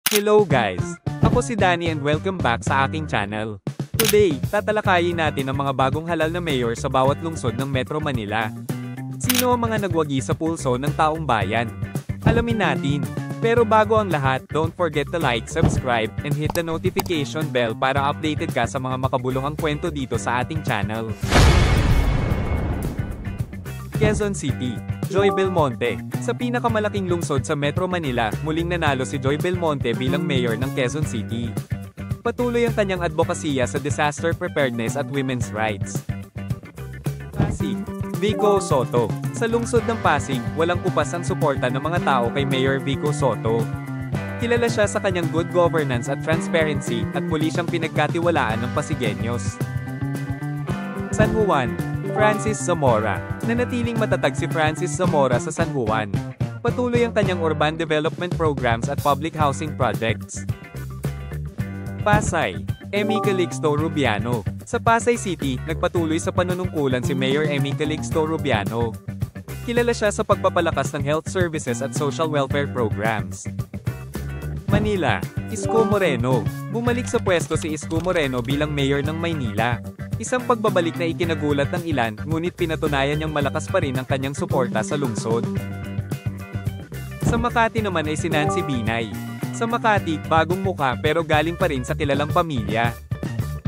Hello guys! Ako si Danny and welcome back sa aking channel. Today, tatalakayin natin ang mga bagong halal na mayor sa bawat lungsod ng Metro Manila. Sino ang mga nagwagi sa pulso ng taong bayan? Alamin natin. Pero bago ang lahat, don't forget to like, subscribe, and hit the notification bell para updated ka sa mga makabuluhang kwento dito sa ating channel. Quezon City, Joy Belmonte. Sa pinakamalaking lungsod sa Metro Manila, muling nanalo si Joy Belmonte bilang mayor ng Quezon City. Patuloy ang kanyang advokasya sa disaster preparedness at women's rights. Pasig, Vico Soto. Sa lungsod ng Pasig, walang kupas ang suporta ng mga tao kay Mayor Vico Soto. Kilala siya sa kanyang good governance at transparency, at muli siyang pinagkatiwalaan ng Pasigueños. San Juan, Francis Zamora. Nanatiling matatag si Francis Zamora sa San Juan. Patuloy ang kanyang urban development programs at public housing projects. Pasay, Emy Calixto Rubiano. Sa Pasay City, nagpatuloy sa panunungkulan si Mayor Emy Calixto Rubiano. Kilala siya sa pagpapalakas ng health services at social welfare programs. Manila, Isko Moreno. Bumalik sa pwesto si Isko Moreno bilang mayor ng Maynila. Isang pagbabalik na ikinagulat ng ilan, ngunit pinatunayan niyang malakas pa rin ang kanyang suporta sa lungsod. Sa Makati naman ay si Nancy Binay. Sa Makati, bagong mukha pero galing pa rin sa kilalang pamilya.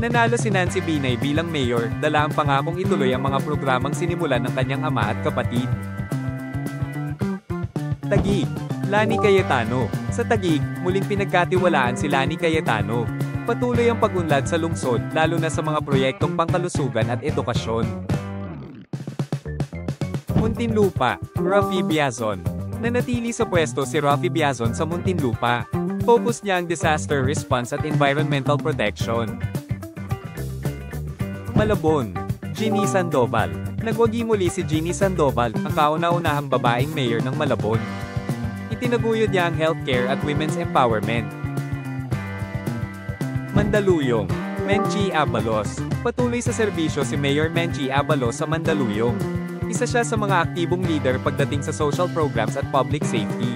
Nanalo si Nancy Binay bilang mayor, dala ang pangakong ituloy ang mga programang sinimulan ng kanyang ama at kapatid. Taguig, Lani Cayetano. Sa Taguig, muling pinagkatiwalaan si Lani Cayetano. Patuloy ang pag-unlad sa lungsod, lalo na sa mga proyektong pangkalusugan at edukasyon. Muntinlupa, Raffy Biazon. Nanatili sa pwesto si Raffy Biazon sa Muntinlupa. Focus niya ang disaster response at environmental protection. Malabon, Jeannie Sandoval. Nagwagi muli si Jeannie Sandoval, ang kauna-unahang babaeng mayor ng Malabon. Itinaguyod niya ang healthcare at women's empowerment. Mandaluyong, Menchie Abalos. Patuloy sa serbisyo si Mayor Menchie Abalos sa Mandaluyong. Isa siya sa mga aktibong leader pagdating sa social programs at public safety.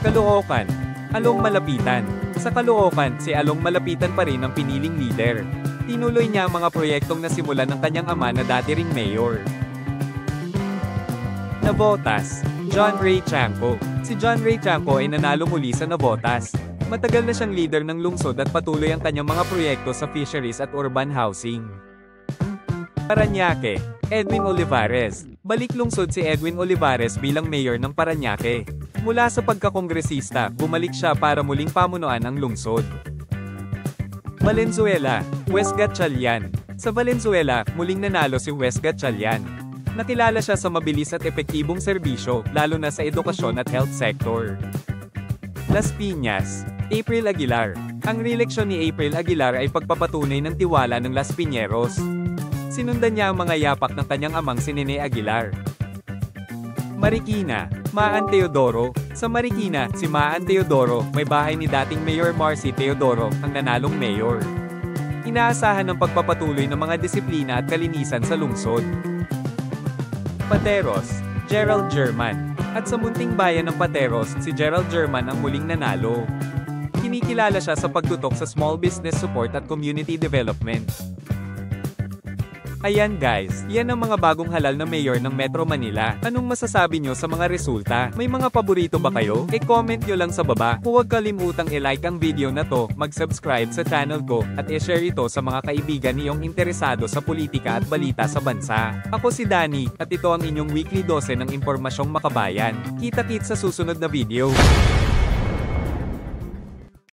Caloocan, Along Malapitan. Sa Caloocan, si Along Malapitan pa rin ang piniling leader. Tinuloy niya ang mga proyektong nasimulan ng kanyang ama na dati ring mayor. Navotas, John Ray Chanco. Si John Ray Chanco ay nanalo muli sa Navotas. Matagal na siyang leader ng lungsod at patuloy ang kanyang mga proyekto sa fisheries at urban housing. Parañaque, Edwin Olivares. Balik lungsod si Edwin Olivares bilang mayor ng Parañaque. Mula sa pagkakongresista, bumalik siya para muling pamunuan ang lungsod. Valenzuela, Wes Gatchalian. Sa Valenzuela, muling nanalo si Wes Gatchalian. Nakilala siya sa mabilis at epektibong serbisyo, lalo na sa edukasyon at health sector. Las Piñas, April Aguilar. Ang reeleksyon ni April Aguilar ay pagpapatunay ng tiwala ng Las Piñeros. Sinundan niya ang mga yapak ng kanyang amang si Nene Aguilar. Marikina, Maan Teodoro. Sa Marikina, si Maan Teodoro, may bahay ni dating Mayor Marcy Teodoro, ang nanalong mayor. Inaasahan ng pagpapatuloy ng mga disiplina at kalinisan sa lungsod. Pateros, Gerald German. At sa munting bayan ng Pateros, si Gerald German ang muling nanalo. Kinikilala siya sa pagtutok sa small business support at community development. Ayan guys, yan ang mga bagong halal na mayor ng Metro Manila. Anong masasabi nyo sa mga resulta? May mga paborito ba kayo? E-comment nyo lang sa baba. Huwag kalimutang i-like ang video na to, mag-subscribe sa channel ko, at i-share ito sa mga kaibigan niyong interesado sa politika at balita sa bansa. Ako si Danny, at ito ang inyong weekly dose ng impormasyong makabayan. Kita-kits sa susunod na video.